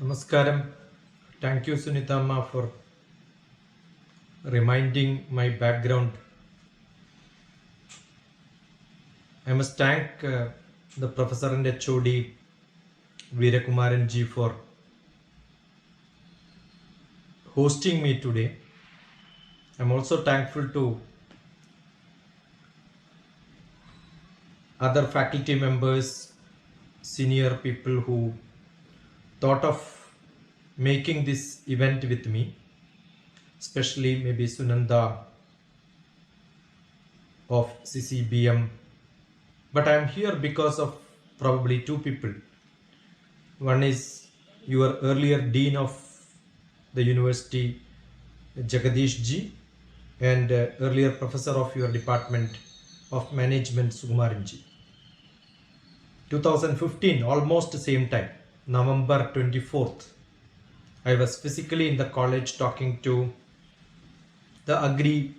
Namaskaram. Thank you, Sunitama, for reminding my background. I must thank the Professor and HOD Veerakumaran ji for hosting me today. I'm also thankful to other faculty members, senior people who thought of making this event with me, especially maybe Sunanda of CCBM. But I'm here because of probably two people. One is your earlier dean of the university, Jagadish ji, and earlier professor of your department of management, Sukumaran ji. 2015, almost the same time, November 24th, I was physically in the college talking to the agri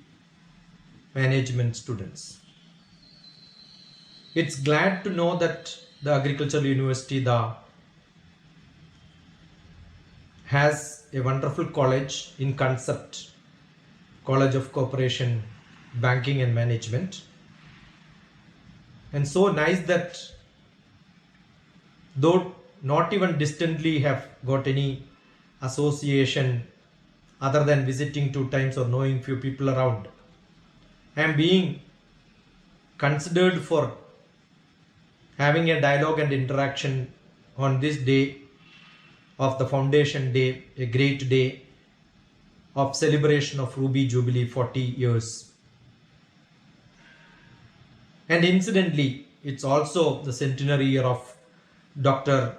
management students. It's glad to know that the agricultural university has a wonderful college in concept, College of Corporation, Banking and Management. And so nice that though not even distantly have got any association other than visiting 2 times or knowing few people around, I am being considered for having a dialogue and interaction on this day of the foundation day, a great day of celebration of Ruby Jubilee 40 years. And incidentally, it's also the centenary year of Dr.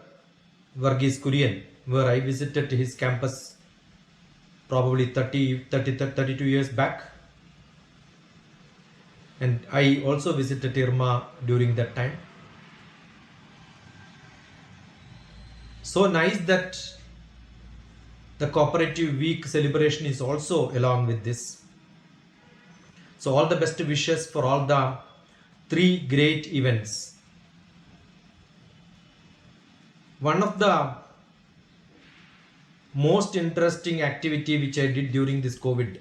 Varghese Kurian, where I visited his campus probably 32 years back. And I also visited Irma during that time. So nice that the Cooperative Week celebration is also along with this. So all the best wishes for all the 3 great events. One of the most interesting activity which I did during this COVID,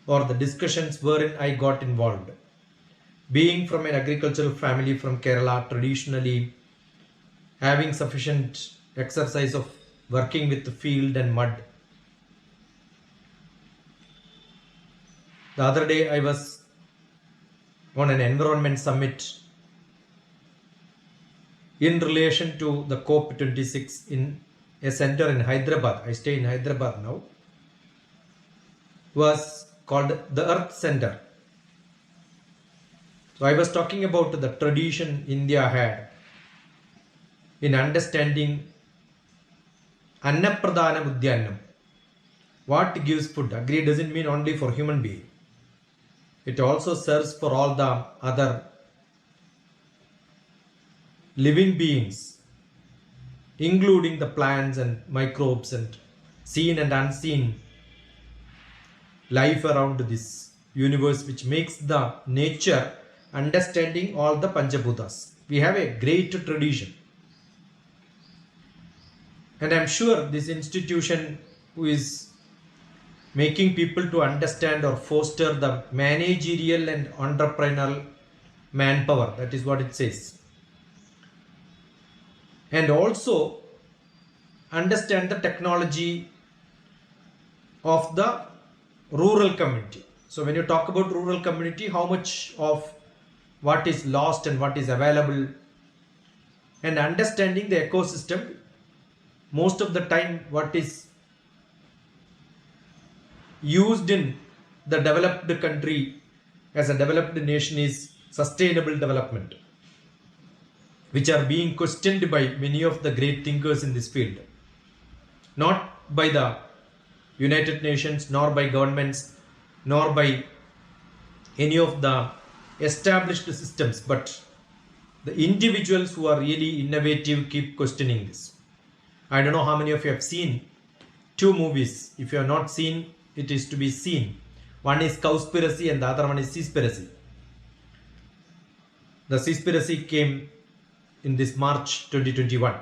or the discussions wherein I got involved, being from an agricultural family from Kerala, traditionally having sufficient exercise of working with the field and mud. The other day I was on an environment summit in relation to the COP26 in a center in Hyderabad. I stay in Hyderabad now. Was called the Earth Center. So I was talking about the tradition India had in understanding Annapradana Buddhyanam. What gives food? Agri doesn't mean only for human being. It also serves for all the other living beings, including the plants and microbes and seen and unseen life around this universe, which makes the nature understanding all the Panchabhutas. We have a great tradition. And I'm sure this institution who is making people to understand or foster the managerial and entrepreneurial manpower, that is what it says. And also understand the technology of the rural community. So when you talk about rural community, how much of what is lost and what is available, and understanding the ecosystem. Most of the time what is used in the developed country as a developed nation is sustainable development, which are being questioned by many of the great thinkers in this field, not by the United Nations, nor by governments, nor by any of the established systems, but the individuals who are really innovative keep questioning this. I don't know how many of you have seen 2 movies. If you have not seen, it is to be seen. One is Cowspiracy and the other one is Seaspiracy. The Seaspiracy came in this March 2021,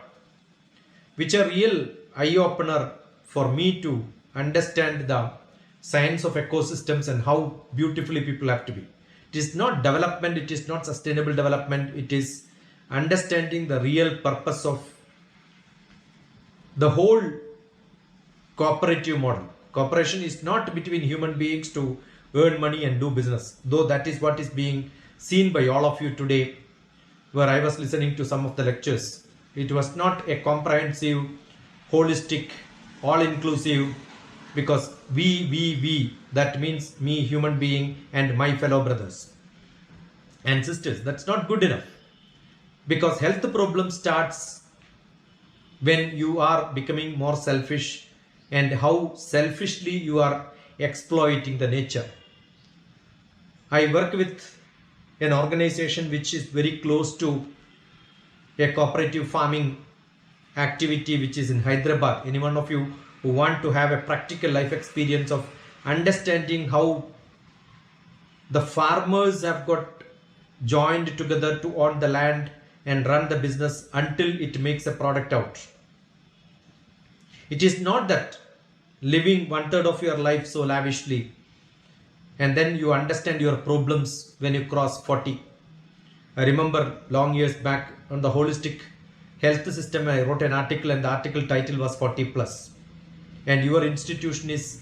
which are real eye-opener for me to understand the science of ecosystems and how beautifully people have to be. It is not development, it is not sustainable development, it is understanding the real purpose of the whole cooperative model. Cooperation is not between human beings to earn money and do business, though that is what is being seen by all of you today, where I was listening to some of the lectures. It was not a comprehensive, holistic, all-inclusive, because we, that means me, human being, and my fellow brothers and sisters. That's not good enough, because health problem starts when you are becoming more selfish and how selfishly you are exploiting the nature. I work with an organization which is very close to a cooperative farming activity which is in Hyderabad. Any one of you who want to have a practical life experience of understanding how the farmers have got joined together to own the land and run the business until it makes a product out. It is not that living 1/3 of your life so lavishly and then you understand your problems when you cross 40. I remember long years back on the holistic health system, I wrote an article and the article title was 40 plus. And your institution is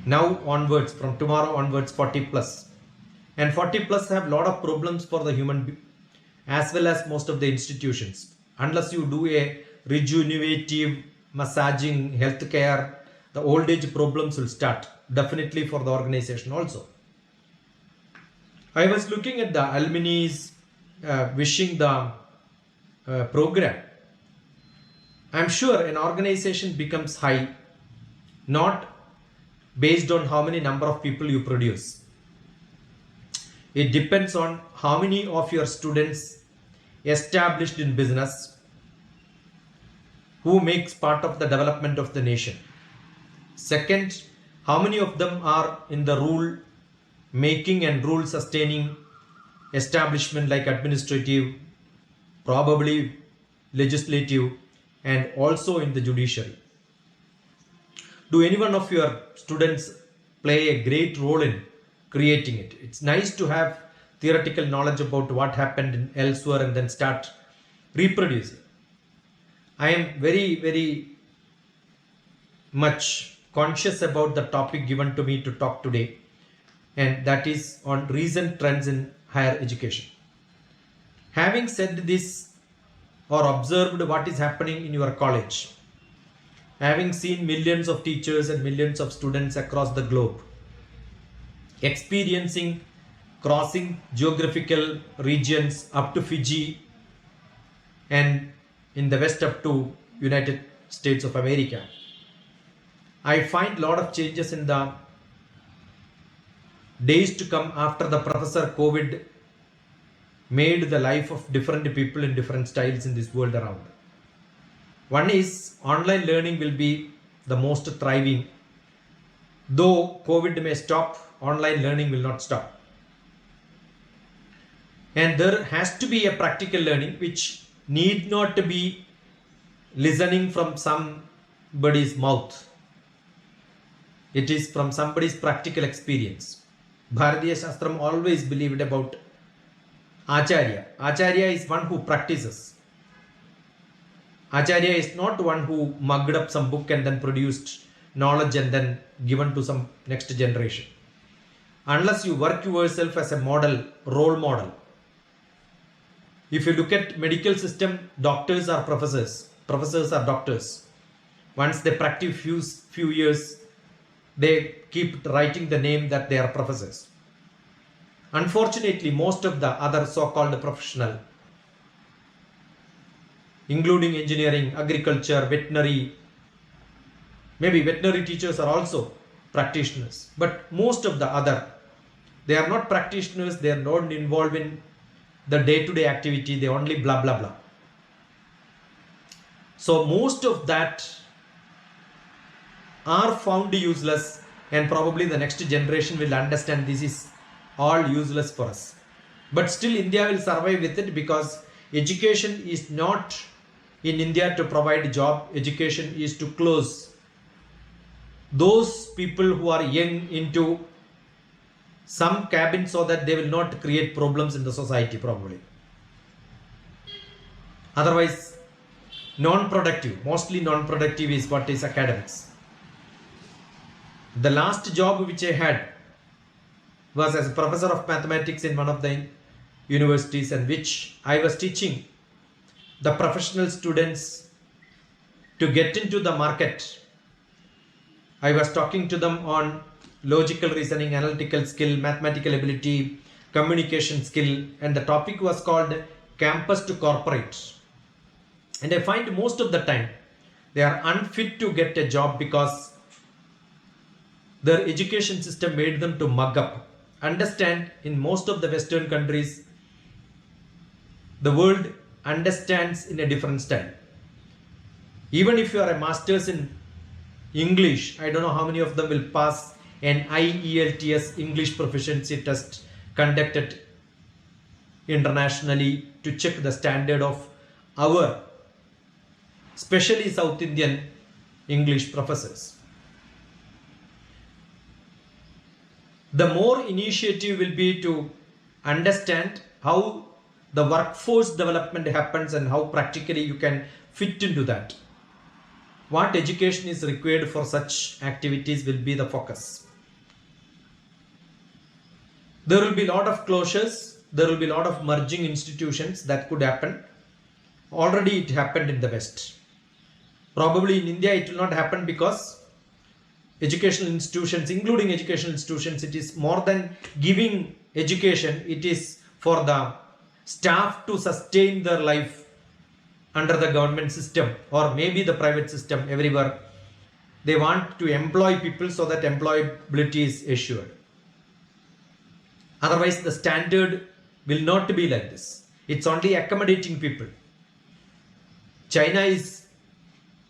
now onwards, from tomorrow onwards, 40 plus. And 40 plus have a lot of problems for the human as well as most of the institutions. Unless you do a rejuvenative massaging healthcare, the old age problems will start, definitely for the organization also. I was looking at the alumni wishing the program. I'm sure an organization becomes high not based on how many number of people you produce. It depends on how many of your students established in business who makes part of the development of the nation. Second, how many of them are in the rule making and rule sustaining establishment like administrative, probably legislative, and also in the judiciary. Do any one of your students play a great role in creating it? It's nice to have theoretical knowledge about what happened elsewhere and then start reproducing. I am very much conscious about the topic given to me to talk today, and that is on recent trends in higher education. Having said this, or observed what is happening in your college, having seen millions of teachers and millions of students across the globe, experiencing crossing geographical regions up to Fiji and in the west up to United States of America, I find a lot of changes in the days to come after the Professor COVID made the life of different people in different styles in this world around. One is online learning will be the most thriving. Though COVID may stop, online learning will not stop. And there has to be a practical learning which need not to be listening from somebody's mouth. It is from somebody's practical experience. Bharatiya Shastram always believed about Acharya. Acharya is one who practices. Acharya is not one who mugged up some book and then produced knowledge and then given to some next generation. Unless you work yourself as a model, role model. If you look at medical system, doctors are professors. Professors are doctors. Once they practice few years, they keep writing the name that they are professors. Unfortunately, most of the other so-called professional, including engineering, agriculture, veterinary, maybe veterinary teachers are also practitioners, but most of the other, they are not practitioners, they are not involved in the day-to-day activity, they only blah blah blah. So most of that are found useless, and probably the next generation will understand this is all useless for us. But still India will survive with it, because education is not in India to provide job education is to close those people who are young into some cabin so that they will not create problems in the society probably. Otherwise, non-productive, mostly non-productive is what is academics. The last job which I had was as a professor of mathematics in one of the universities, and which I was teaching the professional students to get into the market. I was talking to them on logical reasoning, analytical skill, mathematical ability, communication skill, and the topic was called campus to corporate. And I find most of the time they are unfit to get a job because their education system made them to mug up. Understand, in most of the Western countries, the world understands in a different style. Even if you are a master's in English, I don't know how many of them will pass an IELTS English proficiency test conducted internationally to check the standard of our, especially South Indian English professors. The more initiative will be to understand how the workforce development happens and how practically you can fit into that. What education is required for such activities will be the focus. There will be a lot of closures, there will be a lot of merging institutions that could happen. Already it happened in the West. Probably in India it will not happen because educational institutions, including educational institutions, it is more than giving education, it is for the staff to sustain their life under the government system or maybe the private system everywhere. They want to employ people so that employability is assured. Otherwise, the standard will not be like this. It's only accommodating people. China is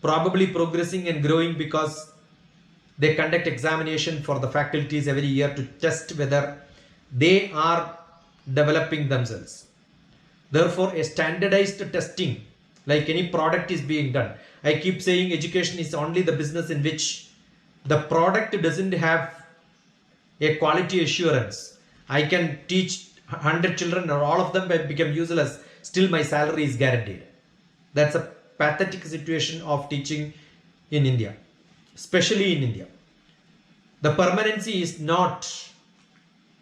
probably progressing and growing because they conduct examination for the faculties every year to test whether they are developing themselves. Therefore, a standardized testing, like any product, is being done. I keep saying education is only the business in which the product doesn't have a quality assurance. I can teach 100 children or all of them become useless, still my salary is guaranteed. That's a pathetic situation of teaching in India, especially in India. The permanency is not,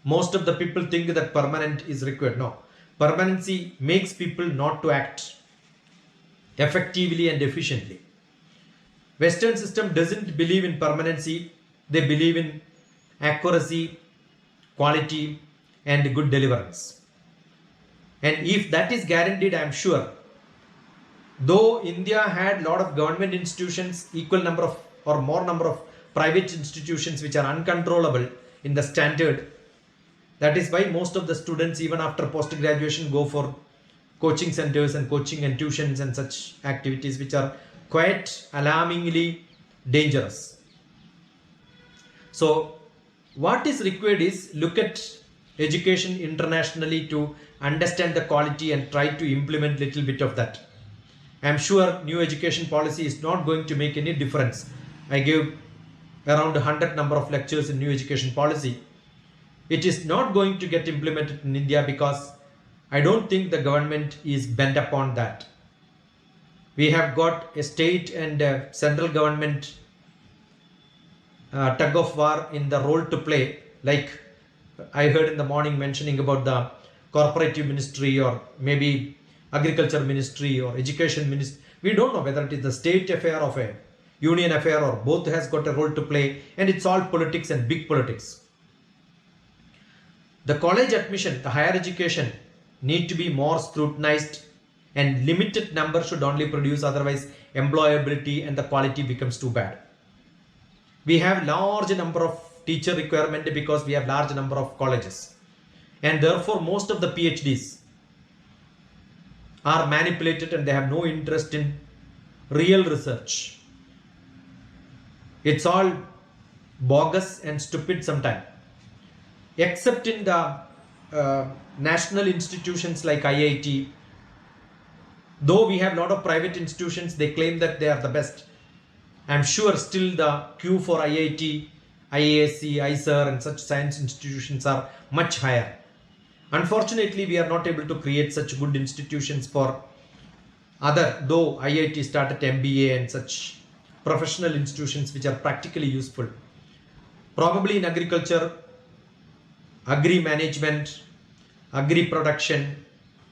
most of the people think that permanent is required. No, permanency makes people not to act effectively and efficiently. Western system doesn't believe in permanency, they believe in accuracy, quality and good deliverance. And if that is guaranteed, I am sure, though India had a lot of government institutions, equal number of or more number of private institutions which are uncontrollable in the standard. That is why most of the students, even after post-graduation, go for coaching centers and coaching and tuitions and such activities which are quite alarmingly dangerous. So what is required is look at education internationally to understand the quality and try to implement little bit of that. I am sure new education policy is not going to make any difference. I gave around 100 number of lectures in new education policy. It is not going to get implemented in India because I don't think the government is bent upon that. We have got a state and central government tug of war in the role to play, like I heard in the morning mentioning about the cooperative ministry or maybe agriculture ministry or education ministry. We don't know whether it is the state affair of a union affair or both has got a role to play, and it's all politics and big politics. The college admission, the higher education need to be more scrutinized and limited number should only produce, otherwise employability and the quality becomes too bad. We have large number of teacher requirement because we have large number of colleges, and therefore most of the PhDs are manipulated and they have no interest in real research. It's all bogus and stupid sometimes, except in the national institutions like IIT Though we have a lot of private institutions, they claim that they are the best. I'm sure still the queue for IIT, IASC, ISER and such science institutions are much higher. Unfortunately, we are not able to create such good institutions for other, though IIT started MBA and such professional institutions which are practically useful. Probably in agriculture, agri management, agri production,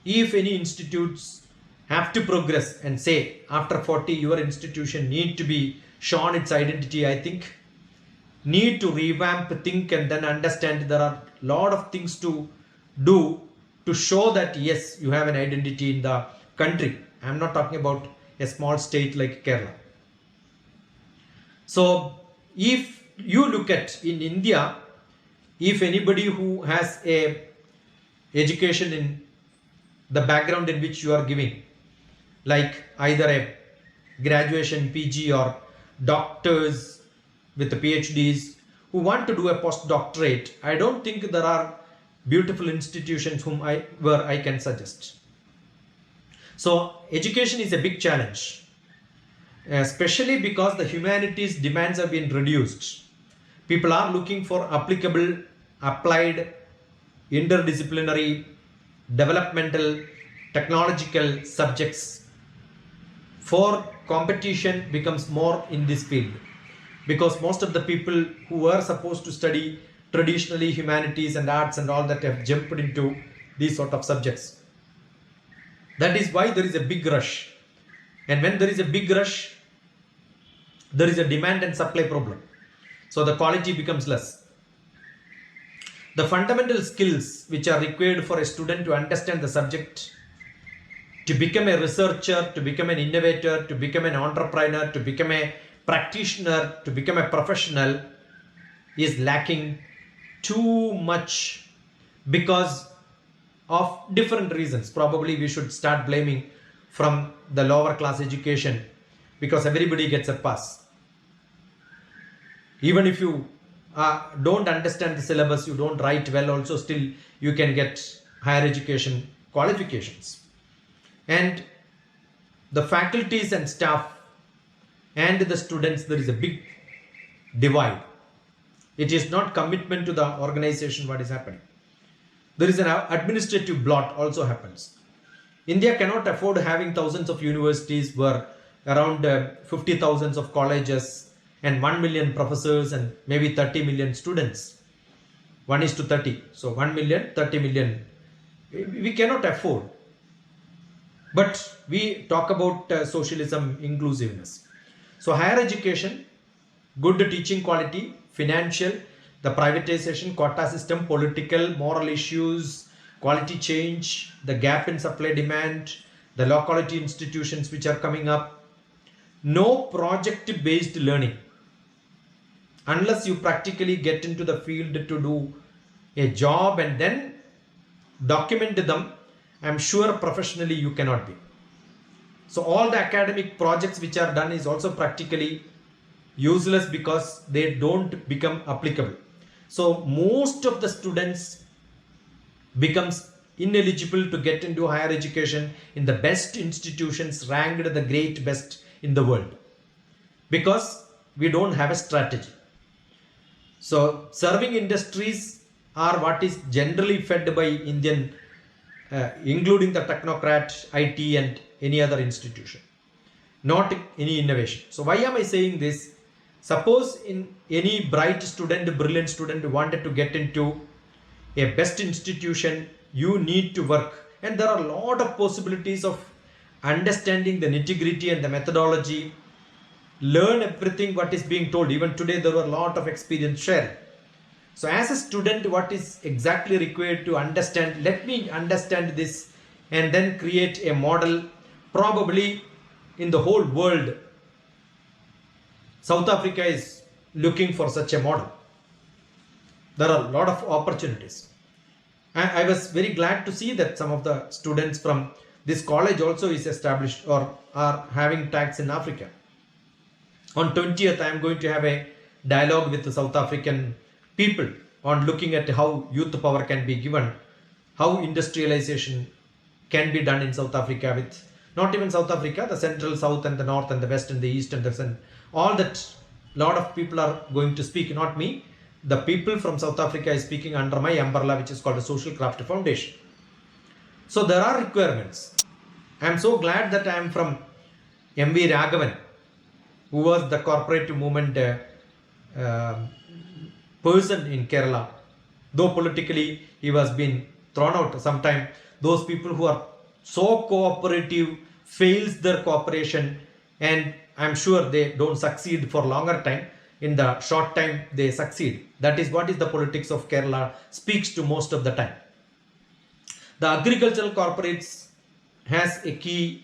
if any institutes have to progress and say after 40 your institution need to be shown its identity, I think need to revamp, think and then understand there are a lot of things to do to show that yes, you have an identity in the country. I am not talking about a small state like Kerala. So if you look at in India, if anybody who has a education in the background in which you are giving, like either a graduation, PG or doctors with the PhDs who want to do a postdoctorate, I don't think there are beautiful institutions where I can suggest. So education is a big challenge, especially because the humanities demands have been reduced. People are looking for applicable, applied, interdisciplinary, developmental, technological subjects. For competition becomes more in this field because most of the people who were supposed to study traditionally humanities and arts and all that have jumped into these sort of subjects. That is why there is a big rush. And when there is a big rush, there is a demand and supply problem. So the quality becomes less. The fundamental skills which are required for a student to understand the subject, to become a researcher, to become an innovator, to become an entrepreneur, to become a practitioner, to become a professional is lacking too much because of different reasons. Probably we should start blaming from the lower class education because everybody gets a pass. Even if you don't understand the syllabus, you don't write well also, still you can get higher education qualifications. And the faculties and staff and the students, there is a big divide. It is not commitment to the organization what is happening. There is an administrative blot also happens. India cannot afford having thousands of universities where around 50,000 of colleges and 1 million professors and maybe 30 million students. 1:30. So 1 million, 30 million. We cannot afford. But we talk about socialism, inclusiveness. So higher education, good teaching quality, financial, the privatization, quota system, political, moral issues, quality change, the gap in supply demand, the low quality institutions which are coming up. No project based learning. Unless you practically get into the field to do a job and then document them, I'm sure professionally you cannot be. So all the academic projects which are done is also practically useless because they don't become applicable. So most of the students becomes ineligible to get into higher education in the best institutions ranked the great best in the world because we don't have a strategy. So serving industries are what is generally fed by Indian, including the technocrat, IT and any other institution, not any innovation. So why am I saying this? Suppose in any bright student, brilliant student wanted to get into a best institution, you need to work. And there are a lot of possibilities of understanding the nitty-gritty and the methodology, learn everything what is being told. Even today there were a lot of experience sharing. So as a student, what is exactly required to understand? Let me understand this and then create a model. Probably in the whole world, South Africa is looking for such a model. There are a lot of opportunities. I was very glad to see that some of the students from this college also is established or are having tags in Africa. On 20th, I am going to have a dialogue with the South African people on looking at how youth power can be given, how industrialization can be done in South Africa with not even South Africa, the central, south and the north and the west and the east and the center, all that lot of people are going to speak, not me. The people from South Africa is speaking under my umbrella, which is called the Social Craft Foundation. So there are requirements. I am so glad that I am from M.V. Raghavan, who was the corporate movement person in Kerala. Though politically he was being thrown out sometime, those people who are so cooperative fails their cooperation, and I'm sure they don't succeed for longer time. In the short time they succeed. That is what is the politics of Kerala speaks to most of the time. The agricultural corporates has a key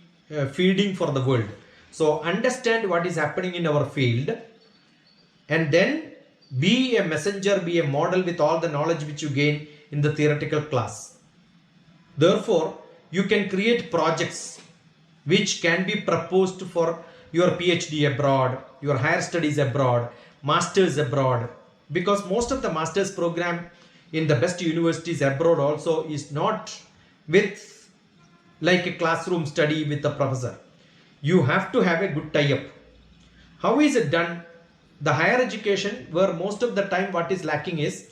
feeding for the world. So understand what is happening in our field, and then be a messenger, be a model with all the knowledge which you gain in the theoretical class. Therefore, you can create projects which can be proposed for your PhD abroad, your higher studies abroad, masters abroad, because most of the masters program in the best universities abroad also is not with like a classroom study with a professor. You have to have a good tie-up. How is it done? The higher education, where most of the time what is lacking is,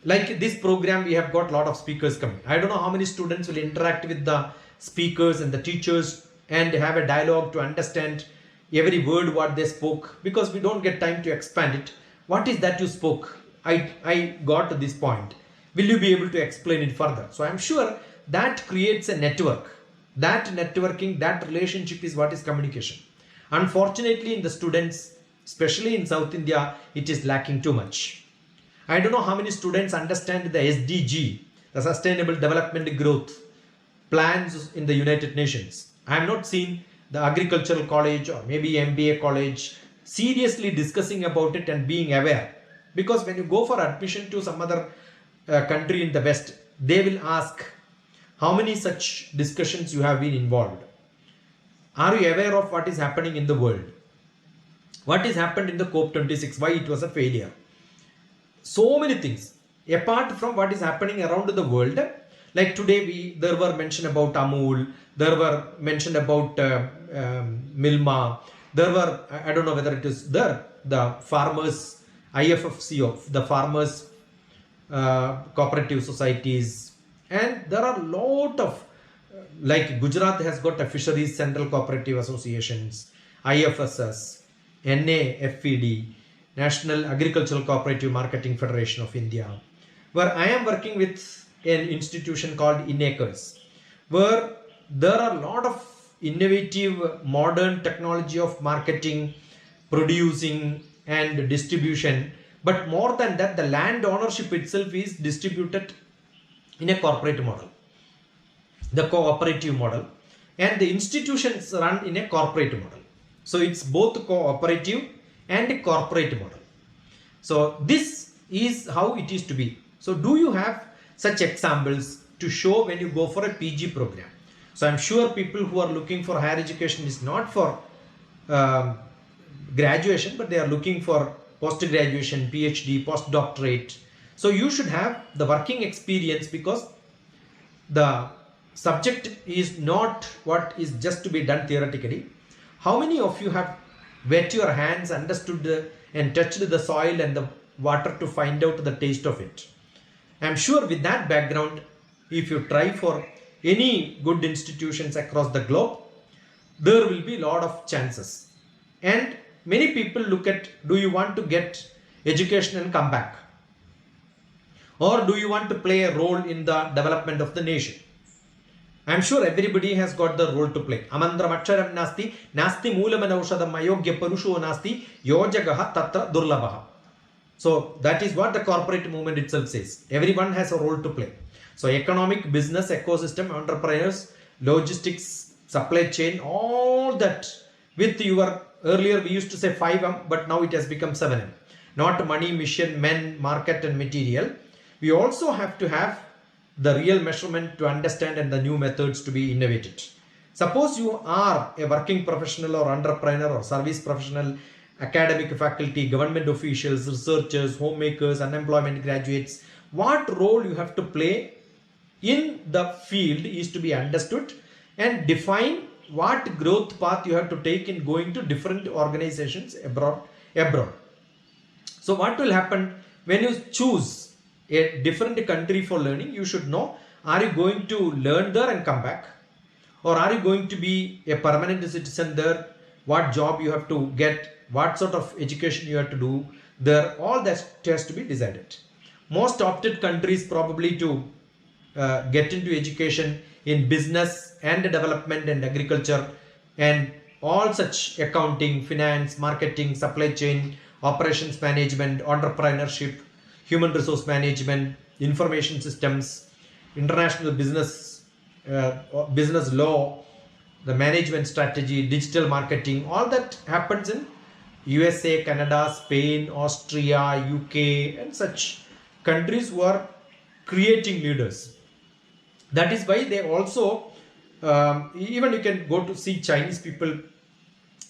like this program we have got a lot of speakers coming. I don't know how many students will interact with the speakers and the teachers and have a dialogue to understand every word what they spoke, because we don't get time to expand it. What is that you spoke? I got to this point. Will you be able to explain it further? So I'm sure that creates a network. That networking, that relationship is what is communication. Unfortunately, in the students, especially in South India, it is lacking too much. I don't know how many students understand the SDG, the Sustainable Development Growth plans in the United Nations. I have not seen the agricultural college or maybe MBA college seriously discussing about it and being aware. Because when you go for admission to some other country in the West, they will ask how many such discussions you have been involved. Are you aware of what is happening in the world? What has happened in the COP26? Why it was a failure? So many things. Apart from what is happening around the world, like today there were mention about Amul, there were mention about Milma, there were, I don't know whether it is there, the farmers, IFFCO, the farmers cooperative societies, and there are a lot of, like Gujarat has got a fisheries central cooperative associations, IFSS, NAFED, National Agricultural Cooperative Marketing Federation of India, where I am working with an institution called INACRS, where there are a lot of innovative modern technology of marketing, producing and distribution. But more than that, the land ownership itself is distributed in a corporate model, the cooperative model, and the institutions run in a corporate model. So it's both cooperative and a corporate model. So this is how it is to be. So do you have such examples to show when you go for a PG program? So I'm sure people who are looking for higher education is not for graduation, but they are looking for post-graduation, PhD, postdoctorate. So you should have the working experience, because the subject is not what is just to be done theoretically. How many of you have wet your hands, understood and touched the soil and the water to find out the taste of it? I'm sure with that background, if you try for any good institutions across the globe, there will be a lot of chances. And many people look at, do you want to get education and come back? Or do you want to play a role in the development of the nation? I'm sure everybody has got the role to play. Amandram aksharam nasti, nasti moolamanaushodam ayogya parusho nasti, yojagaha tatra durlabaha. So that is what the corporate movement itself says. Everyone has a role to play. So economic, business, ecosystem, entrepreneurs, logistics, supply chain, all that with your, earlier we used to say 5M, but now it has become 7M. Not money, mission, men, market and material. We also have to have the real measurement to understand and the new methods to be innovated. Suppose you are a working professional or entrepreneur or service professional, academic faculty, government officials, researchers, homemakers, unemployment graduates, what role you have to play in the field is to be understood and define what growth path you have to take in going to different organizations abroad. So what will happen when you choose a different country for learning? You should know, are you going to learn there and come back, or are you going to be a permanent citizen there? What job you have to get, what sort of education you have to do there, all that has to be decided. Most opted countries probably to get into education in business and development and agriculture and all such accounting, finance, marketing, supply chain, operations management, entrepreneurship, human resource management, information systems, international business, business law, the management strategy, digital marketing, all that happens in USA, Canada, Spain, Austria, UK, and such countries who are creating leaders. That is why they also, even you can go to see Chinese people,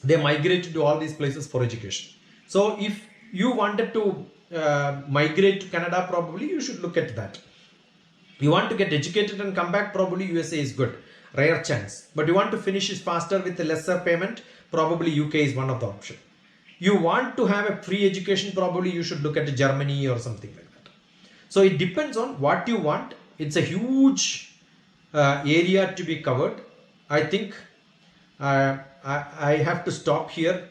they migrate to all these places for education. So if you wanted to migrate to Canada, probably you should look at that. You want to get educated and come back, probably USA is good. Rare chance. But you want to finish it faster with a lesser payment, probably UK is one of the options. You want to have a free education, probably you should look at Germany or something like that. So it depends on what you want. It's a huge area to be covered. I think I have to stop here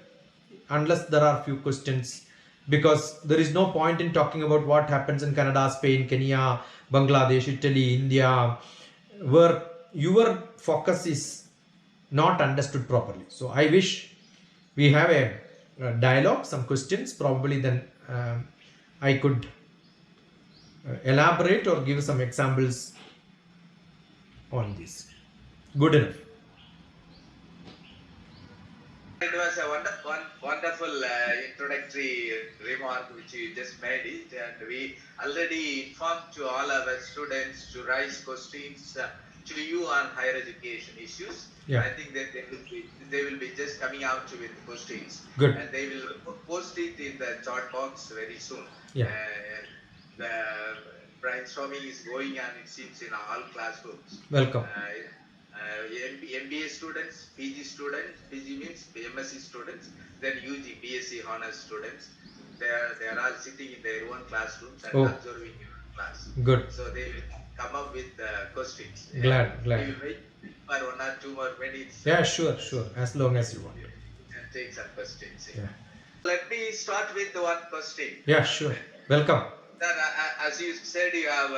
unless there are a few questions, because there is no point in talking about what happens in Canada, Spain, Kenya, Bangladesh, Italy, India, where your focus is not understood properly. So I wish we have a dialogue, some questions, probably then I could elaborate or give some examples on this. Good enough. It was a wonderful introductory remark which you just made it, and we already informed to all our students to raise questions to you on higher education issues. Yeah. I think that they will be just coming out with questions. Good. And they will post it in the chat box very soon. Yeah. The brainstorming is going on, it seems, in all classrooms. Welcome. MBA students, PG students, PG means MSc students, then UG, BSc honors students. They are all sitting in their own classrooms and observing your class. Good. So they will come up with questions. Glad. We will wait for 1 or 2 more minutes. Yeah, sure. As long as you want. And take some questions. Yeah. Let me start with one question. Yeah, sure. Welcome. That, as you said, you have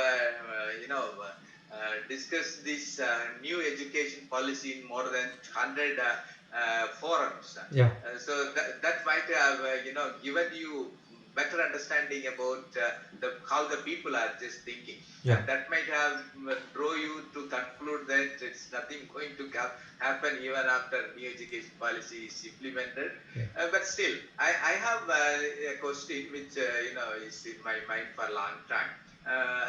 discussed this new education policy in more than 100 forums. Yeah. So that might have given you better understanding about how the people are just thinking. Yeah. And that might have draw you to conclude that it's nothing going to happen even after new education policy is implemented. Yeah. But still, I have a question which is in my mind for a long time.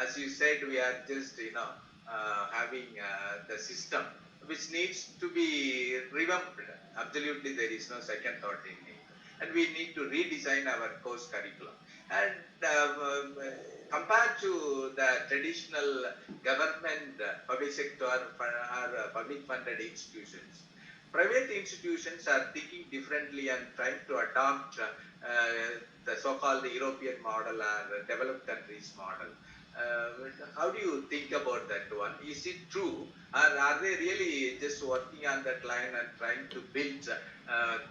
As you said, we are just having the system which needs to be revamped. Absolutely, there is no second thought in it. And we need to redesign our course curriculum. And compared to the traditional government, public sector or public funded institutions, private institutions are thinking differently and trying to adopt the so-called European model or developed countries model. How do you think about that one? Is it true? Are they really just working on that line and trying to build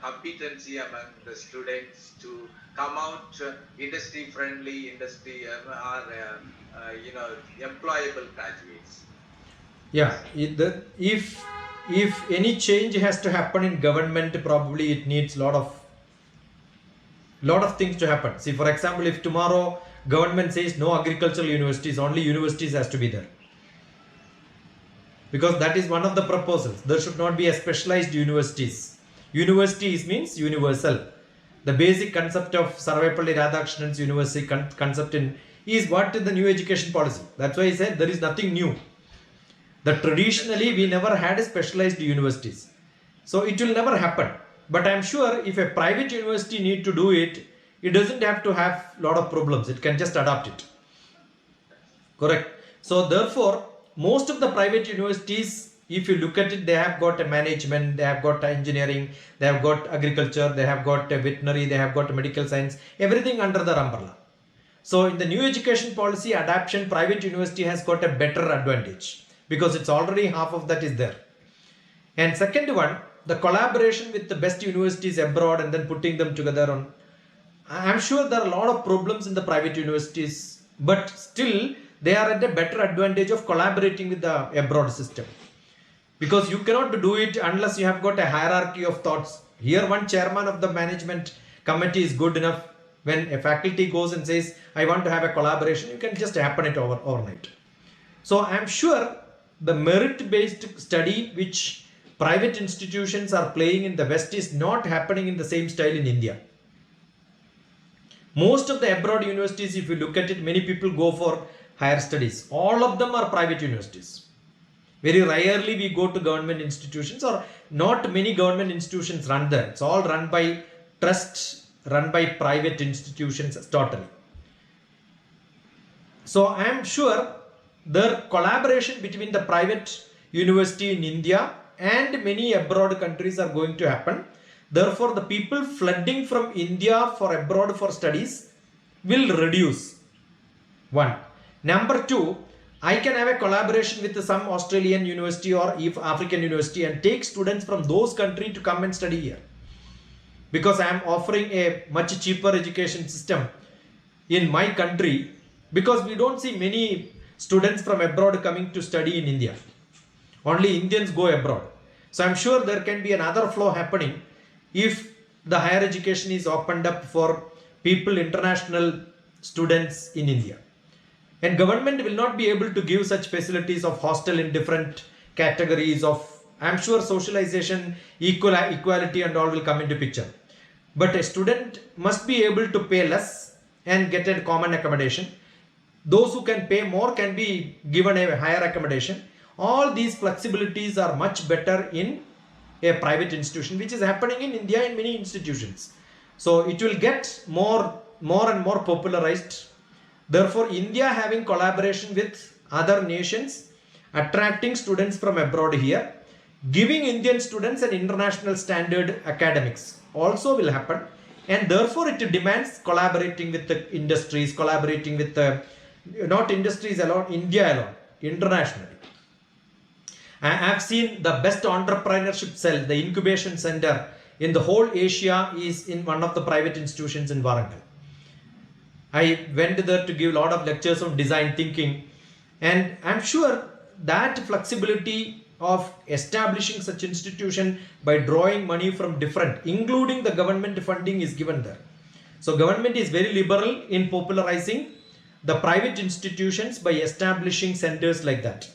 competency among the students to come out industry friendly, employable graduates? Yeah. If any change has to happen in government, probably it needs lot of things to happen. See, for example, if tomorrow government says no agricultural universities, only universities has to be there, because that is one of the proposals. There should not be a specialized universities. Universities means universal. The basic concept of Sarvepalli Radhakrishnan's university concept is what is the new education policy. That's why I said there is nothing new. That traditionally we never had a specialized universities. So it will never happen. But I am sure if a private university need to do it, it doesn't have to have a lot of problems. It can just adopt it. Correct. So therefore, most of the private universities if you look at it, they have got a management, they have got engineering, they have got agriculture, they have got a veterinary, they have got medical science, everything under the umbrella. So in the new education policy adoption, private university has got a better advantage because it's already half of that is there. And second one, the collaboration with the best universities abroad and then putting them together on. I'm sure there are a lot of problems in the private universities, but still they are at a better advantage of collaborating with the abroad system. Because you cannot do it unless you have got a hierarchy of thoughts. Here one chairman of the management committee is good enough. When a faculty goes and says, I want to have a collaboration, you can just happen it overnight. So I'm sure the merit-based study which private institutions are playing in the West is not happening in the same style in India. Most of the abroad universities, if you look at it, many people go for higher studies. All of them are private universities. Very rarely we go to government institutions, or not many government institutions run there. It's all run by trusts, run by private institutions totally. So I am sure the collaboration between the private university in India and many abroad countries are going to happen. Therefore, the people flooding from India for abroad for studies will reduce. One. Number two, I can have a collaboration with some Australian university or African university and take students from those countries to come and study here. Because I am offering a much cheaper education system in my country, because we don't see many students from abroad coming to study in India. Only Indians go abroad. So I'm sure there can be another flow happening if the higher education is opened up for people, international students in India. And government will not be able to give such facilities of hostel in different categories of, I'm sure socialization, equality and all will come into picture. But a student must be able to pay less and get a common accommodation. Those who can pay more can be given a higher accommodation. All these flexibilities are much better in a private institution, which is happening in India in many institutions. So it will get more and more popularized. Therefore, India having collaboration with other nations, attracting students from abroad here, giving Indian students an international standard academics also will happen. And therefore, it demands collaborating with the industries, collaborating with the, not industries alone, India alone, internationally. I have seen the best entrepreneurship cell, the incubation center in the whole Asia is in one of the private institutions in Warangal. I went there to give a lot of lectures on design thinking, and I'm sure that flexibility of establishing such institution by drawing money from different, including the government funding, is given there. So government is very liberal in popularizing the private institutions by establishing centers like that.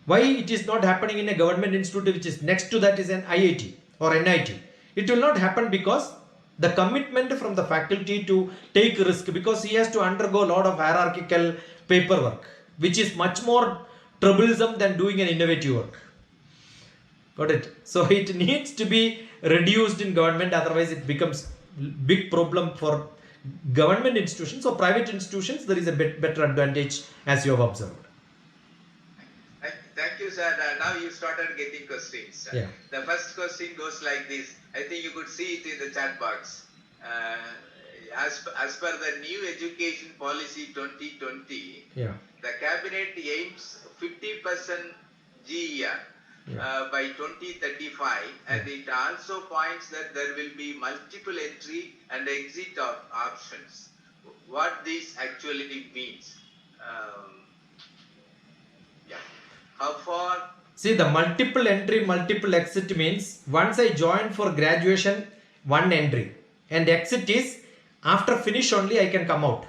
Why it is not happening in a government institute which is next to that is an IIT or NIT? It will not happen because the commitment from the faculty to take risk, because he has to undergo a lot of hierarchical paperwork, which is much more troublesome than doing an innovative work. Got it? So it needs to be reduced in government, otherwise it becomes big problem for government institutions. So private institutions, there is a better advantage, as you have observed. Thank you, sir. Now you started getting questions. Yeah. The first question goes like this. I think you could see it in the chat box. As per the new education policy 2020, Yeah. the cabinet aims 50% GER by 2035, and it also points that there will be multiple entry and exit options. What this actually means? How far? See, the multiple entry, multiple exit means once I join for graduation, one entry, and exit is after finish only I can come out.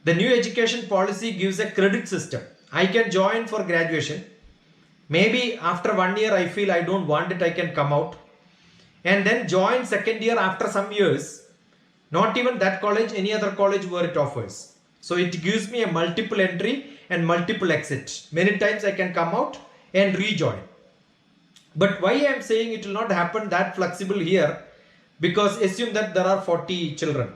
The new education policy gives a credit system. I can join for graduation. Maybe after 1 year I feel I don't want it, I can come out. And then join second year after some years. Not even that college, any other college where it offers. So it gives me a multiple entry and multiple exit. Many times I can come out and rejoin. But why I am saying it will not happen that flexible here? Because assume that there are 40 children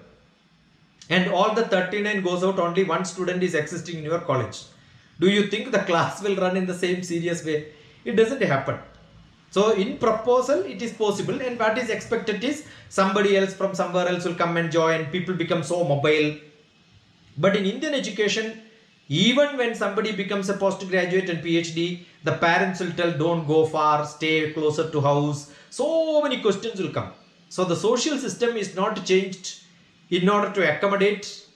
and all the 39 goes out, only one student is existing in your college. Do you think the class will run in the same serious way? it doesn't happen. So in proposal, it is possible, and what is expected is somebody else from somewhere else will come and join. People become so mobile. But in Indian education, even when somebody becomes a postgraduate and PhD, the parents will tell, don't go far, stay closer to house. So many questions will come. So the social system is not changed in order to accommodate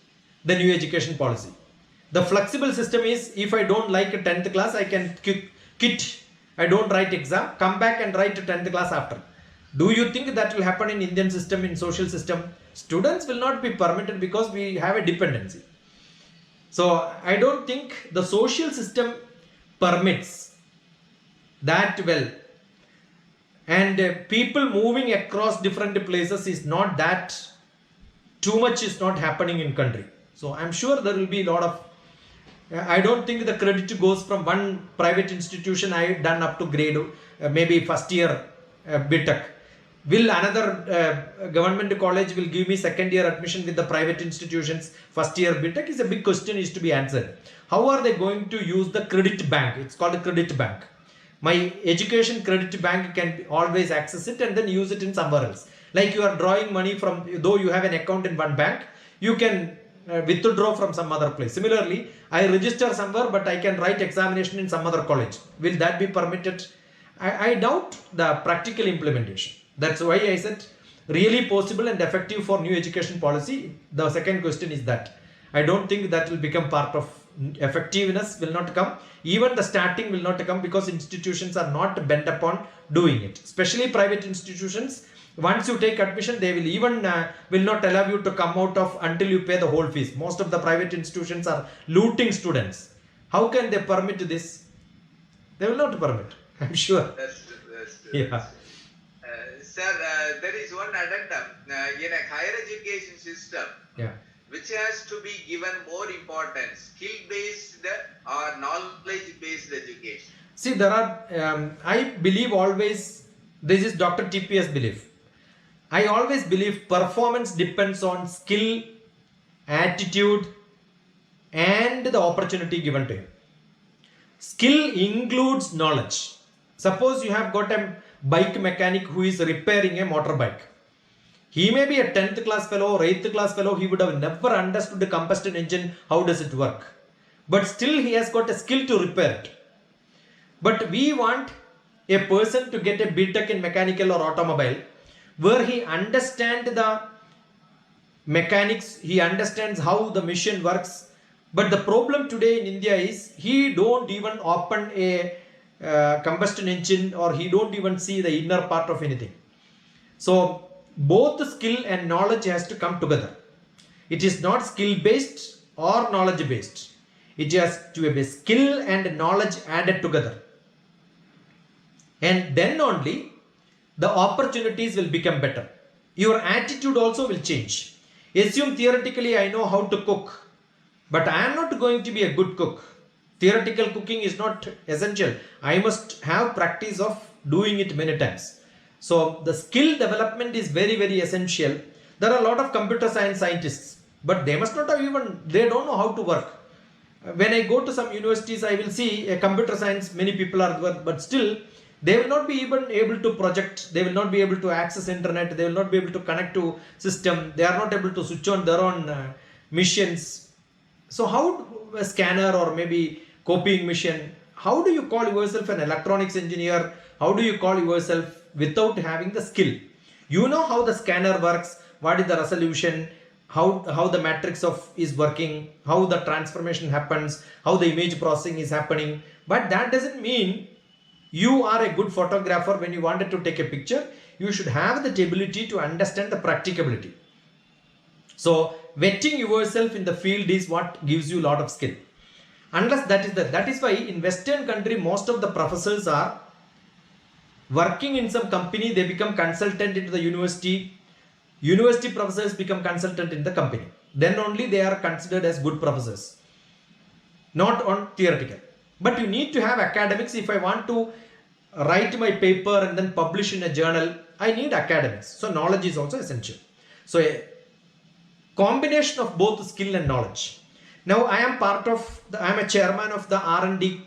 the new education policy. The flexible system is, if I don't like a 10th class, I can quit. I don't write exam, come back and write a 10th class after. Do you think that will happen in Indian system, in social system? Students will not be permitted because we have a dependency. So I don't think the social system permits that well. And people moving across different places is not that, too much is not happening in country. So I'm sure there will be a lot of, I don't think the credit goes from one private institution I have done up to grade, maybe first year BTech. Will another government college will give me second year admission with the private institutions first year BTech is a big question, is to be answered. How are they going to use the credit bank? It's called a credit bank. My education credit bank can always access it and then use it in somewhere else. Like you are drawing money from, though you have an account in one bank, you can withdraw from some other place. Similarly, I register somewhere, but I can write examination in some other college. Will that be permitted? I doubt the practical implementation. That's why I said really possible and effective for new education policy. The second question is that I don't think that will become part of effectiveness, will not come. Even the starting will not come because institutions are not bent upon doing it. Especially private institutions, once you take admission, they will even will not allow you to come out of until you pay the whole fees. Most of the private institutions are looting students. How can they permit this? They will not permit, I'm sure. That's true. Yeah. Sir, there is one addendum in a higher education system, Yeah. which has to be given more importance, skill-based or knowledge-based education. See, there are, I believe always, this is DrTPS belief. I always believe performance depends on skill, attitude, and the opportunity given to him. Skill includes knowledge. Suppose you have got a bike mechanic who is repairing a motorbike. He may be a 10th class fellow or 8th class fellow. He would have never understood the combustion engine. How does it work? But still he has got a skill to repair it. But we want a person to get a BTech in mechanical or automobile where he understands the mechanics, he understands how the machine works. But the problem today in India is he don't even open a combustion engine, or he don't even see the inner part of anything. So both skill and knowledge has to come together. It is not skill based or knowledge based. It has to be skill and knowledge added together. And then only the opportunities will become better. Your attitude also will change. Assume theoretically I know how to cook, but I am not going to be a good cook. Theoretical cooking is not essential. I must have practice of doing it many times. So the skill development is very, very essential. There are a lot of computer science scientists, but they must not have even, they don't know how to work. When I go to some universities, I will see a computer science, many people are there, but still they will not be even able to project, they will not be able to access internet, they will not be able to connect to system, they are not able to switch on their own machines. So how a scanner or maybe copying machine, how do you call yourself an electronics engineer? How do you call yourself without having the skill? You know how the scanner works, what is the resolution, how the matrix is working, how the transformation happens, how the image processing is happening. But that doesn't mean you are a good photographer. When you wanted to take a picture, you should have the ability to understand the practicability. So vetting yourself in the field is what gives you a lot of skill. Unless that is why in Western country, most of the professors are working in some company, they become consultant into the university. University professors become consultant in the company. Then only they are considered as good professors. Not on theoretical. But you need to have academics. If I want to write my paper and then publish in a journal, I need academics. So knowledge is also essential. So a combination of both skill and knowledge. Now I am a chairman of the R&D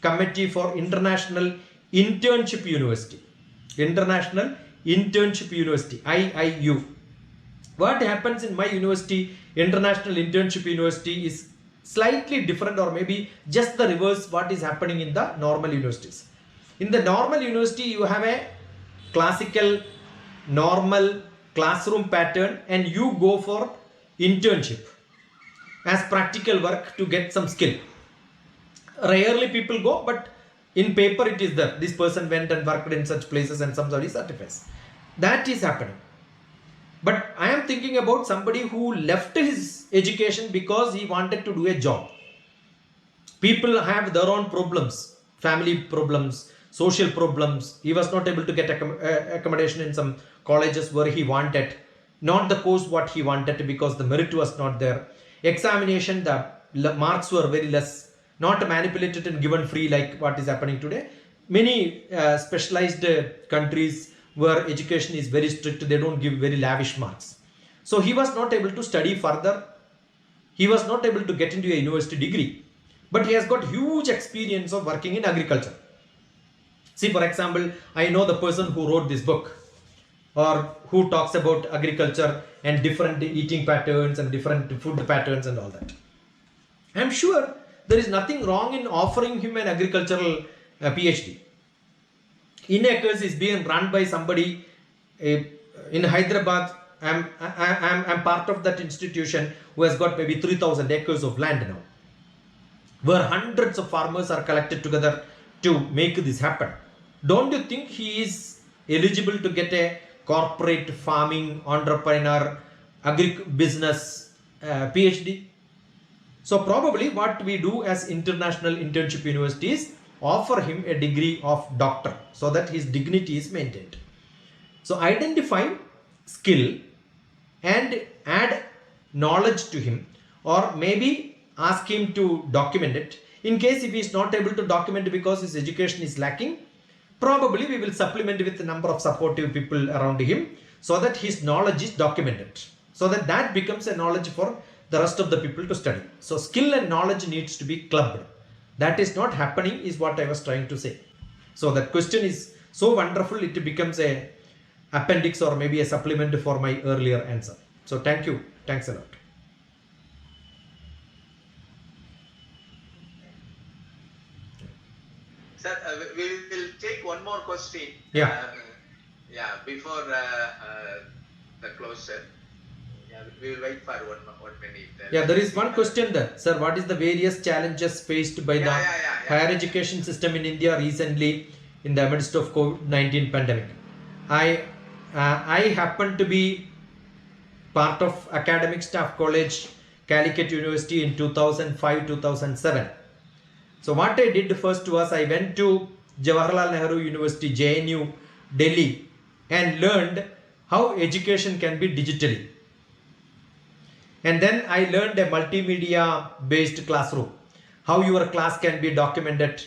committee for international Internship University, International Internship University, IIU. What happens in my university, International Internship University, is slightly different, or maybe just the reverse what is happening in the normal universities. In the normal university, you have a classical normal classroom pattern and you go for internship as practical work to get some skill. Rarely people go, but in paper it is there. This person went and worked in such places and somebody certifies. That is happening. But I am thinking about somebody who left his education because he wanted to do a job. People have their own problems, family problems, social problems. He was not able to get accommodation in some colleges where he wanted, not the course what he wanted because the merit was not there. Examination, the marks were very less, not manipulated and given free like what is happening today. Many specialized countries where education is very strict, they don't give very lavish marks. So he was not able to study further. He was not able to get into a university degree. But he has got huge experience of working in agriculture. See, for example, I know the person who wrote this book, or who talks about agriculture and different eating patterns and different food patterns and all that. I am sure there is nothing wrong in offering him an agricultural PhD. In acres is being run by somebody in Hyderabad. I'm part of that institution who has got maybe 3,000 acres of land now, where hundreds of farmers are collected together to make this happen. Don't you think he is eligible to get a corporate farming entrepreneur business PhD? So probably what we do as International Internship Universities, offer him a degree of doctor so that his dignity is maintained. So identify skill and add knowledge to him, or maybe ask him to document it. In case if he is not able to document because his education is lacking, probably we will supplement with a number of supportive people around him so that his knowledge is documented, so that becomes a knowledge for the rest of the people to study. So skill and knowledge needs to be clubbed. That is not happening is what I was trying to say. So that question is so wonderful, it becomes a appendix or maybe a supplement for my earlier answer. So thank you. Thanks a lot. Sir, we will take one more question. Yeah. Before the closure. Yeah, we will wait for one minute. Yeah, there is one question there. Sir, what is the various challenges faced by the higher education system in India recently in the midst of COVID-19 pandemic? I happen to be part of Academic Staff College, Calicut University in 2005-2007. So what I did first was I went to Jawaharlal Nehru University, JNU, Delhi, and learned how education can be digitally. And then I learned a multimedia based classroom, how your class can be documented.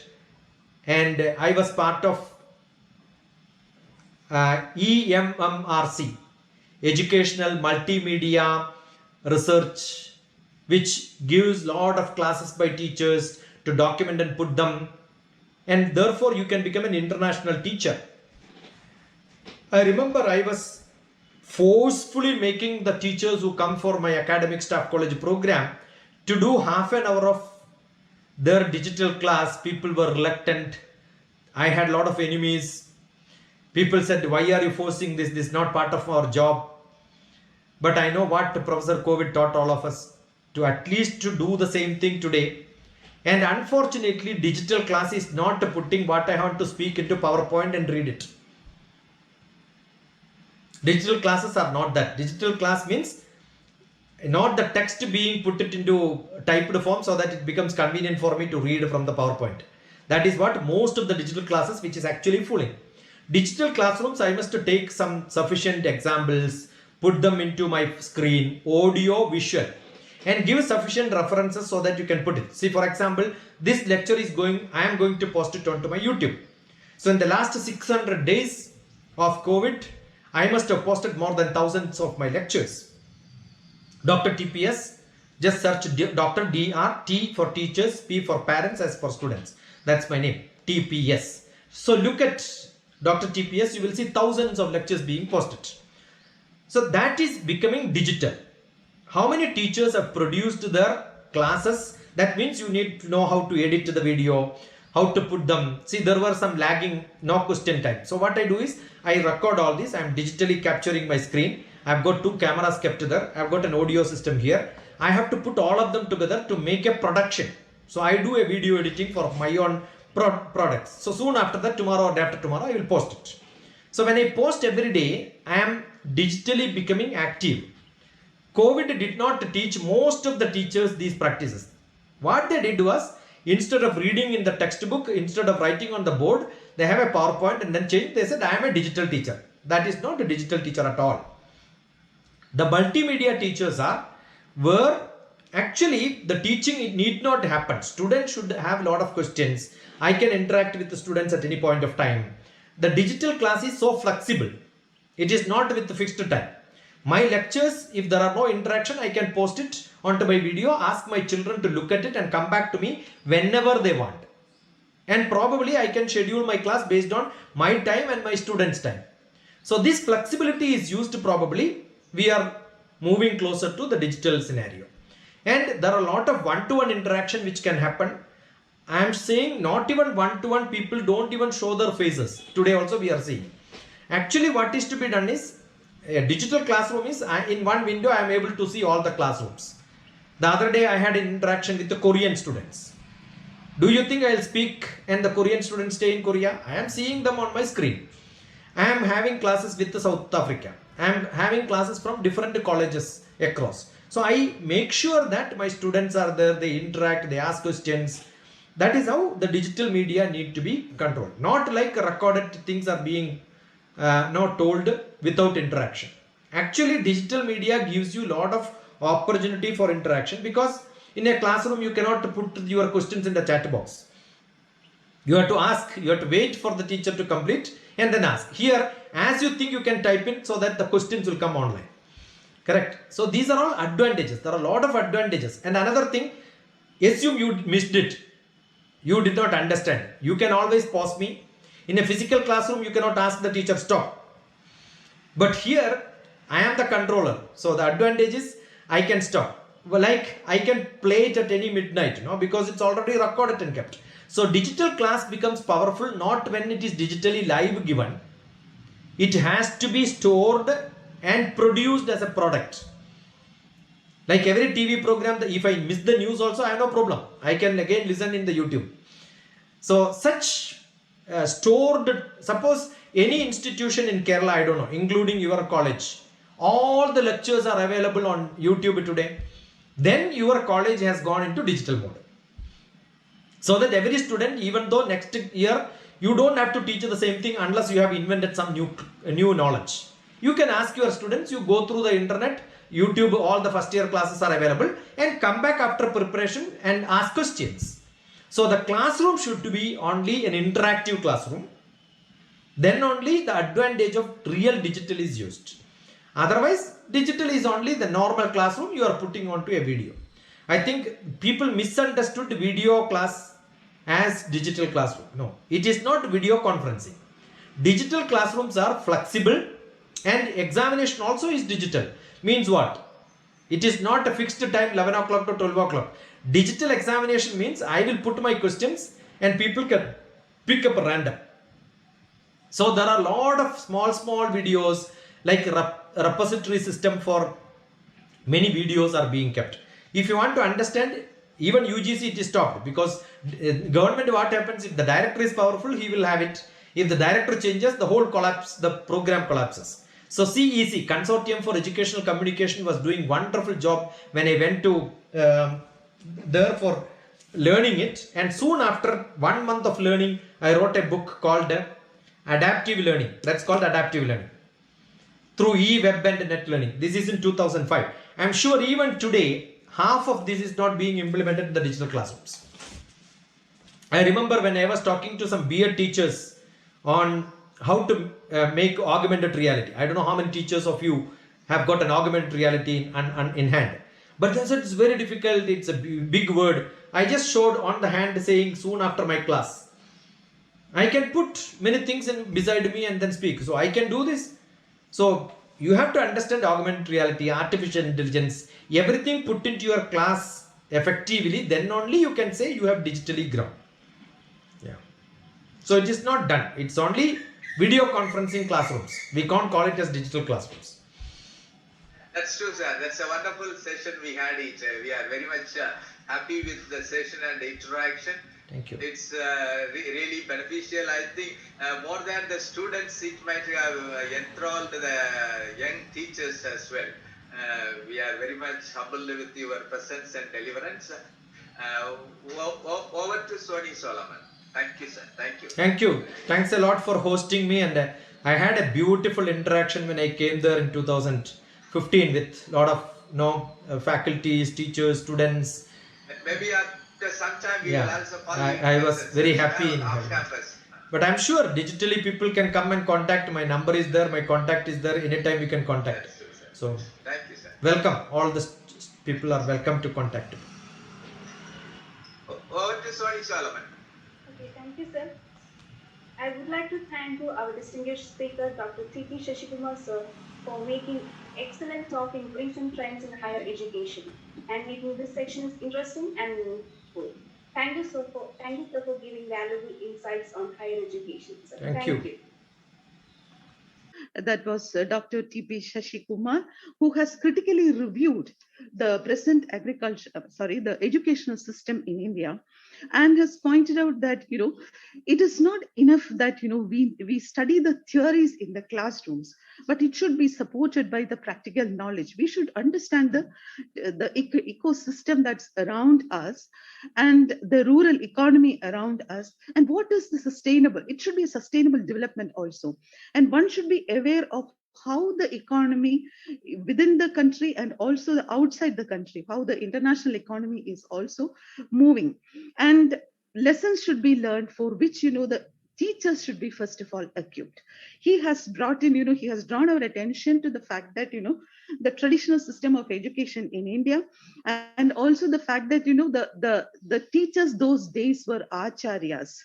And I was part of EMMRC, Educational Multimedia Research, which gives lot of classes by teachers to document and put them. And therefore you can become an international teacher. I remember I was forcefully making the teachers who come for my Academic Staff College program to do half an hour of their digital class. People were reluctant. I had a lot of enemies. People said, why are you forcing this? This is not part of our job. But I know what Professor COVID taught all of us, to at least to do the same thing today. And unfortunately, digital class is not putting what I want to speak into PowerPoint and read it. Digital classes are not that. Digital class means not the text being put it into typed form so that it becomes convenient for me to read from the PowerPoint. That is what most of the digital classes, which is actually fooling. Digital classrooms, I must take some sufficient examples, put them into my screen, audio, visual, and give sufficient references so that you can put it. See, for example, this lecture is I am going to post it onto my YouTube. So in the last 600 days of COVID, I must have posted more than thousands of my lectures. DrTPS, just search Dr. DR, T for teachers, P for parents, S for students. That's my name, TPS. So look at DrTPS, you will see thousands of lectures being posted. So that is becoming digital. How many teachers have produced their classes? That means you need to know how to edit the video, how to put them. See, there were some lagging, no question time. So what I do is I record all this. I am digitally capturing my screen. I've got 2 cameras kept there. I've got an audio system here. I have to put all of them together to make a production. So I do a video editing for my own products. So soon after that, tomorrow or day after tomorrow, I will post it. So when I post every day, I am digitally becoming active. COVID did not teach most of the teachers these practices. What they did was, instead of reading in the textbook, instead of writing on the board, they have a PowerPoint and then change. They said, I am a digital teacher. That is not a digital teacher at all. The multimedia teachers are where actually the teaching need not happen. Students should have a lot of questions. I can interact with the students at any point of time. The digital class is so flexible. It is not with the fixed time. My lectures, if there are no interaction, I can post it onto my video, ask my children to look at it and come back to me whenever they want. And probably I can schedule my class based on my time and my students' time. So this flexibility is used probably. We are moving closer to the digital scenario. And there are a lot of one-to-one interaction which can happen. I am saying not even one-to-one, people don't even show their faces. Today also we are seeing. Actually what is to be done is, a digital classroom is, in one window I am able to see all the classrooms. The other day I had an interaction with the Korean students. Do you think I will speak and the Korean students stay in Korea? I am seeing them on my screen. I am having classes with the South Africa. I am having classes from different colleges across. So I make sure that my students are there, they interact, they ask questions. That is how the digital media need to be controlled. Not like recorded things are being not told without interaction. Actually, digital media gives you a lot of opportunity for interaction, because in a classroom you cannot put your questions in the chat box. You have to ask, you have to wait for the teacher to complete and then ask. Here, as you think, you can type in so that the questions will come online. Correct? So these are all advantages. There are a lot of advantages. And another thing, assume you missed it. You did not understand. You can always pause me. In a physical classroom, you cannot ask the teacher stop. But here, I am the controller. So the advantage is I can stop. Well, like I can play it at any midnight, because it's already recorded and kept. So digital class becomes powerful not when it is digitally live given. It has to be stored and produced as a product. Like every TV program, if I miss the news also, I have no problem. I can again listen in the YouTube. So such stored, suppose any institution in Kerala, I don't know, including your college, all the lectures are available on YouTube today. Then your college has gone into digital mode. So that every student, even though next year, you don't have to teach the same thing unless you have invented some new knowledge. You can ask your students, you go through the internet, YouTube, all the first year classes are available, and come back after preparation and ask questions. So the classroom should be only an interactive classroom. Then only the advantage of real digital is used. Otherwise, digital is only the normal classroom you are putting onto a video. I think people misunderstood video class as digital classroom. No, it is not video conferencing. Digital classrooms are flexible and examination also is digital. Means what? It is not a fixed time 11 o'clock to 12 o'clock. Digital examination means I will put my questions and people can pick up random. So there are a lot of small videos, like repository system for many videos are being kept. If you want to understand, even UGC it is stopped, because government, what happens if the director is powerful, he will have it. If the director changes, the whole collapse, the program collapses. So CEC, Consortium for Educational Communication, was doing wonderful job when I went to there for learning it. And soon after 1 month of learning, I wrote a book called Adaptive Learning. That's called Adaptive Learning through e-web and net learning. This is in 2005. I'm sure even today, half of this is not being implemented in the digital classrooms. I remember when I was talking to some BEd teachers on how to make augmented reality. I don't know how many teachers of you have got an augmented reality in hand. But they said it's very difficult, it's a big word. I just showed on the hand saying soon after my class. I can put many things beside me and then speak. So I can do this. So you have to understand augmented reality, artificial intelligence, everything put into your class effectively. Then only you can say you have digitally grown. Yeah. So it is not done. It's only video conferencing classrooms. We can't call it as digital classrooms. That's true, sir. That's a wonderful session we had it. We are very much happy with the session and the interaction. Thank you. It's really beneficial. I think more than the students, it might have enthralled the young teachers as well. We are very much humbled with your presence and deliverance. Over to Sony Solomon. Thank you, sir. Thank you. Thank you. Thanks a lot for hosting me. And I had a beautiful interaction when I came there in 2015 with a lot of faculties, teachers, students. Maybe after some time we will also call you. I was very happy in off campus. But I'm sure digitally people can come and contact. My number is there. My contact is there. Anytime you can contact. Yes, sir. So thank you, sir. Welcome. All the people are welcome to contact me. Over to Sony Solomon. Okay, thank you, sir. I would like to thank our distinguished speaker, Dr. T.P. Shashikumar, sir, for making excellent talk in recent trends in higher education and making this section interesting and meaningful. Thank you, sir, for giving valuable insights on higher education, sir. Thank you. That was Dr. T.P. Shashikumar, who has critically reviewed the present the educational system in India, and has pointed out that it is not enough that we study the theories in the classrooms, but it should be supported by the practical knowledge. We should understand the ecosystem that's around us and the rural economy around us, and what is the sustainable. It should be a sustainable development also, and one should be aware of how the economy within the country and also the outside the country, how the international economy is also moving, and lessons should be learned for which the teachers should be first of all equipped. He has brought in, he has drawn our attention to the fact that the traditional system of education in India, and also the fact that the teachers those days were acharyas,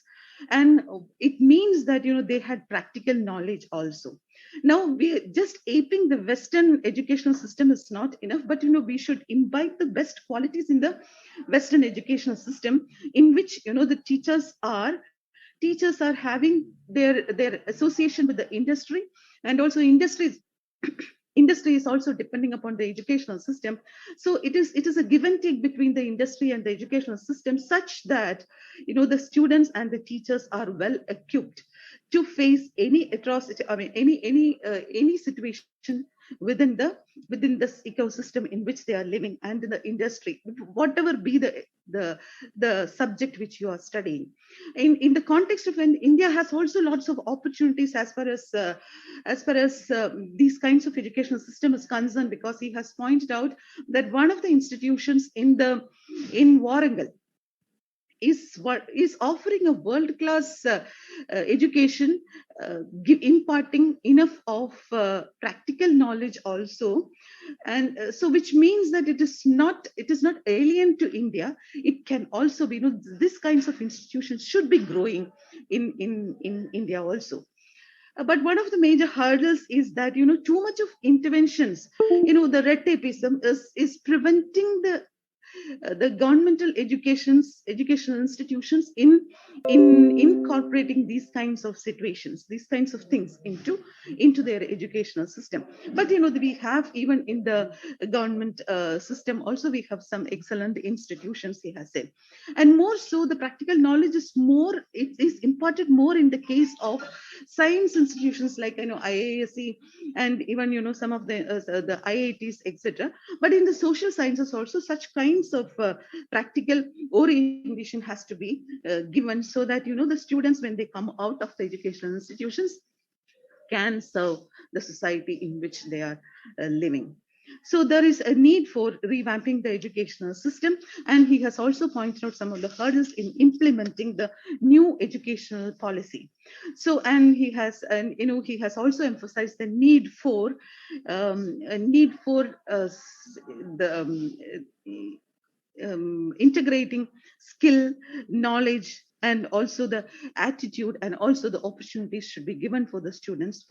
and it means that they had practical knowledge also. Now, we just aping the Western educational system is not enough, but we should imbibe the best qualities in the Western educational system, in which the teachers are having their association with the industry, and also industry is also depending upon the educational system. So it is a give and take between the industry and the educational system, such that the students and the teachers are well equipped to face any atrocity, any situation within this ecosystem in which they are living, and in the industry, whatever be the subject which you are studying. In the context of India has also lots of opportunities as far as these kinds of educational system is concerned, because he has pointed out that one of the institutions in Warangal is offering a world-class education, imparting enough of practical knowledge also, and so which means that it is not alien to India. It can also be, these kinds of institutions should be growing in India also. But one of the major hurdles is that too much of interventions, the red tapeism is preventing the governmental educational institutions in incorporating these kinds of situations, these kinds of things into their educational system. But we have, even in the government system also, we have some excellent institutions, he has said. And more so, the practical knowledge is imparted more in the case of science institutions like IISc, and even some of the IITs, etc. But in the social sciences also, such kinds of practical orientation has to be given, so that the students, when they come out of the educational institutions, can serve the society in which they are living. So there is a need for revamping the educational system, and he has also pointed out some of the hurdles in implementing the new educational policy. So, and he has also emphasized the need for integrating skill, knowledge, and also the attitude and also the opportunities should be given for the students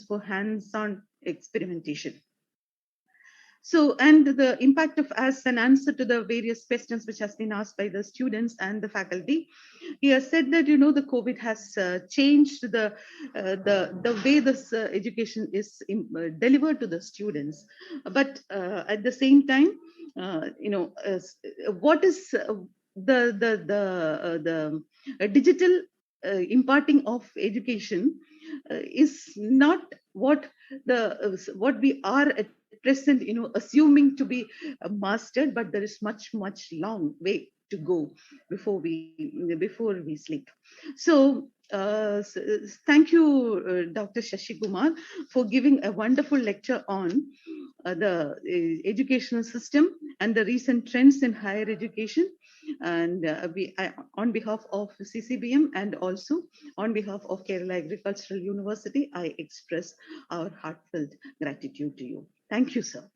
for hands-on experimentation. So, and the impact of, as an answer to the various questions which has been asked by the students and the faculty, he has said that the COVID has changed the way this education is delivered to the students, but at the same time, what is the digital imparting of education is not what we are at present assuming to be mastered, but there is much long way to go before we sleep. So thank you, Dr. Shashi Kumar, for giving a wonderful lecture on the educational system and the recent trends in higher education. And on behalf of CCBM and also on behalf of Kerala Agricultural University, I express our heartfelt gratitude to you. Thank you, sir.